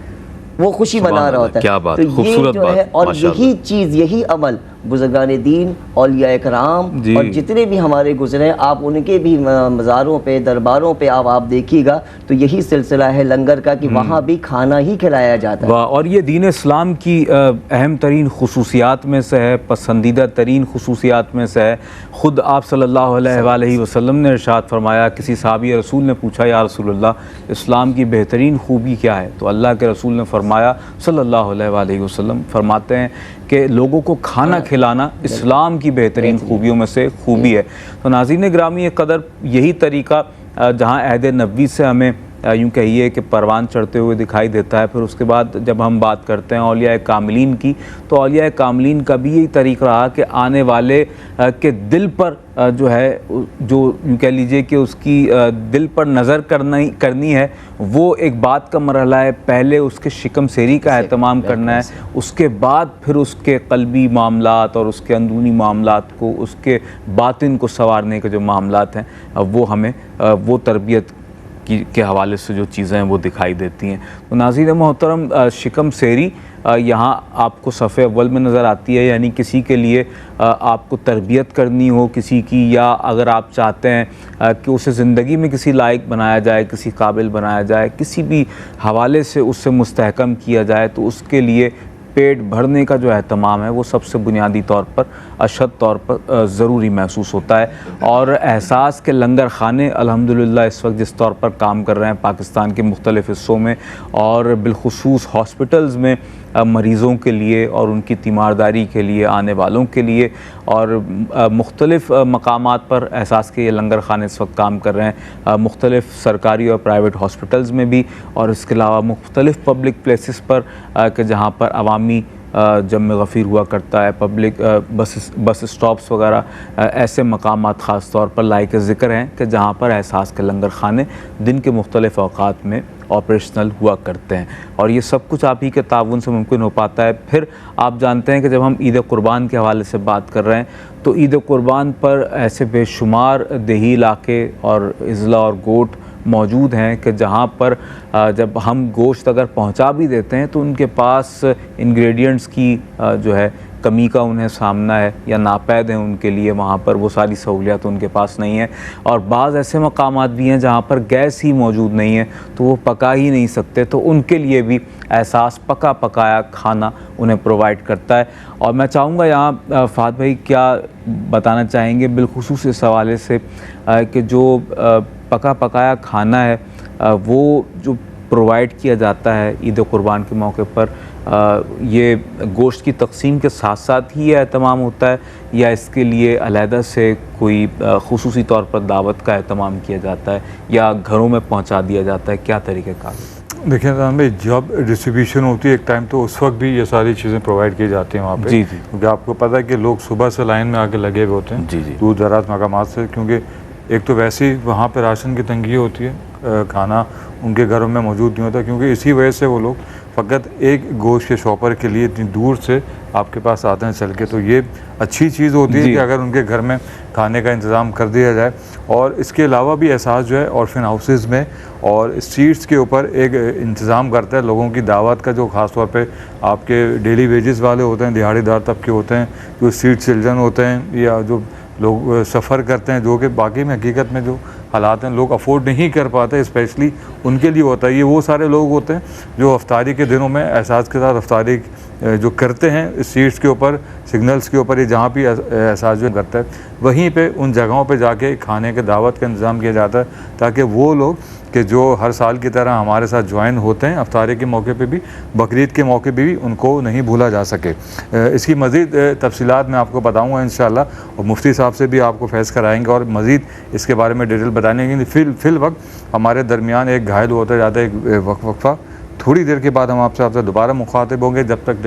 वो खुशी मना रहा होता है। क्या बात, तो ये जो है, और यही चीज़, यही अमल बुज़ुर्गान दीन, औलिया कराम और जितने भी हमारे गुजरे, आप उनके भी मज़ारों पे, दरबारों पे आप देखिएगा तो यही सिलसिला है लंगर का कि वहाँ भी खाना ही खिलाया जाता है। और ये दीन इस्लाम की अहम तरीन खुसूसियात में से है, पसंदीदा तरीन खुसूसियात में से है। ख़ुद आप सल्लल्लाहु अलैहि वसल्लम ने इरशाद फरमाया, किसी सहाबी रसूल ने पूछा या रसूलल्लाह इस्लाम की बेहतरीन खूबी क्या है? तो अल्लाह के रसूल ने फरमाया, सल्लल्लाहु अलैहि वसल्लम फरमाते हैं कि लोगों को खाना खिलाना इस्लाम की बेहतरीन खूबियों में से खूबी है। तो नाज़रीन ग्रामी कदर, यही तरीका जहाँ अहद नबवी से हमें यूँ कहिए कि परवान चढ़ते हुए दिखाई देता है, फिर उसके बाद जब हम बात करते हैं औलिया कामिलीन की, तो औलिया कामिलीन का भी यही तरीक़ा रहा कि आने वाले के दिल पर जो है, जो यूँ कह लीजिए कि उसकी दिल पर नज़र करनी है, वो एक बात का मरहला है। पहले उसके शिकम सेरी का एहतमाम करना है, उसके बाद फिर उसके क़ल्बी मामलात और उसके अंदरूनी मामलात को, उसके बातिन को संवारने के जो मामलात हैं, वो हमें वो तरबियत के हवाले से जो चीज़ें हैं वो दिखाई देती हैं। तो नाज़रीन मोहतरम, शिकम सेरी यहाँ आपको सफ़े अव्वल में नज़र आती है, यानी किसी के लिए आपको तरबियत करनी हो किसी की, या अगर आप चाहते हैं कि उसे ज़िंदगी में किसी लायक बनाया जाए, किसी काबिल बनाया जाए, किसी भी हवाले से उससे मुस्तहकम किया जाए, तो उसके लिए पेट भरने का जो एहतमाम है वो सबसे बुनियादी तौर पर अशद तौर पर ज़रूरी महसूस होता है। और एहसास के लंगर खाने अल्हम्दुलिल्लाह इस वक्त जिस तौर पर काम कर रहे हैं पाकिस्तान के मुख्तलिफ़ हिस्सों में और बिलखुसूस हॉस्पिटल्स में मरीज़ों के लिए और उनकी तीमारदारी के लिए आने वालों के लिए और मुख्तलिफ़ मकामात पर एहसास के ये लंगर खाने इस वक्त काम कर रहे हैं, मुख्तलिफ़ सरकारी और प्राइवेट हॉस्पिटल्स में भी और इसके अलावा मुख्तलिफ़ पब्लिक प्लेसेस पर कि जहाँ पर अवामी जम गफ़ीर हुआ करता है, पब्लिक बस स्टॉप्स वगैरह ऐसे मकामात ख़ास तौर पर लायक ज़िक्र हैं कि जहाँ पर एहसास के लंगर खाने दिन के मुख्तलिफ़ औक़ात में ऑपरेशनल हुआ करते हैं। और ये सब कुछ आप ही के ताउन से मुमकिन हो पाता है। फिर आप जानते हैं कि जब हम ईद कुर्बान के हवाले से बात कर रहे हैं तो ईद कुर्बान पर ऐसे बेशुमार देही इलाके और इज़ला और गोट मौजूद हैं कि जहाँ पर जब हम गोश्त अगर पहुँचा भी देते हैं तो उनके पास इंग्रेडिएंट्स की जो है कमी का उन्हें सामना है या नापैद हैं उनके लिए, वहाँ पर वो सारी सहूलियत उनके पास नहीं है। और बाज़ ऐसे मकामात भी हैं जहाँ पर गैस ही मौजूद नहीं है तो वो पका ही नहीं सकते, तो उनके लिए भी एहसास पका पकाया खाना उन्हें प्रोवाइड करता है। और मैं चाहूँगा यहाँ फ़ाद भाई क्या बताना चाहेंगे बिलखुसूस इस हवाले से कि जो पका पकाया खाना है वो जो प्रोवाइड किया जाता है ईद कुर्बान के मौके पर, ये गोश्त की तकसीम के साथ साथ ही यह एहतमाम होता है या इसके लिए अलहदा से कोई खुसूसी तौर पर दावत का एहतमाम किया जाता है या घरों में पहुंचा दिया जाता है, क्या तरीक़ेकार? देखिए राम भाई, जब डिस्ट्रीब्यूशन होती है एक टाइम तो उस वक्त भी ये सारी चीज़ें प्रोवाइड की जाती हैं वहाँ पे। जी जी। क्योंकि आपको पता है कि लोग सुबह से लाइन में आके लगे हुए होते हैं जी जी। दूर दराज मकामात से, क्योंकि एक तो वैसे ही वहाँ पे राशन की तंगी होती है, खाना उनके घरों में मौजूद नहीं होता, क्योंकि इसी वजह से वो लोग फ़कत एक गोश्त के शॉपर के लिए इतनी दूर से आपके पास आते हैं चल के। तो ये अच्छी चीज़ होती है कि अगर उनके घर में खाने का इंतज़ाम कर दिया जाए। और इसके अलावा भी एहसास जो है ऑर्फन हाउसेस में और स्ट्रीट्स के ऊपर एक इंतज़ाम करता है लोगों की दावत का, जो ख़ास तौर पे आपके डेली वेजेस वाले होते हैं, दिहाड़ीदार तबके होते हैं, जो स्ट्रीट चिल्ड्रन होते हैं या जो लोग सफ़र करते हैं, जो कि बाकी में हकीकत में जो हालात हैं लोग अफोर्ड नहीं कर पाते, स्पेशली उनके लिए होता है। ये वो सारे लोग होते हैं जो अफ्तारी के दिनों में एहसास के साथ अफ्तारी जो करते हैं सीट्स के ऊपर, सिग्नल्स के ऊपर, ये जहाँ भी एहसास जो करता है वहीं पे उन जगहों पे जाके खाने के दावत का इंतज़ाम किया जाता है, ताकि वो लोग कि जो हर साल की तरह हमारे साथ ज्वाइन होते हैं अफ्तारी के मौके पे भी, बकरीद के मौके पे भी, उनको नहीं भूला जा सके। इसकी मज़ीद तफसीलात मैं आपको बताऊँगा इंशाअल्लाह, और मुफ्ती साहब से भी आपको फैज़ कराएँगे और मज़ीद इसके बारे में डिटेल बताएंगे। फिल वक्त हमारे दरमियान एक घायल होता जाता है, एक वक्फा, थोड़ी देर के बाद हम आपसे दोबारा मुखातिब होंगे। जब तक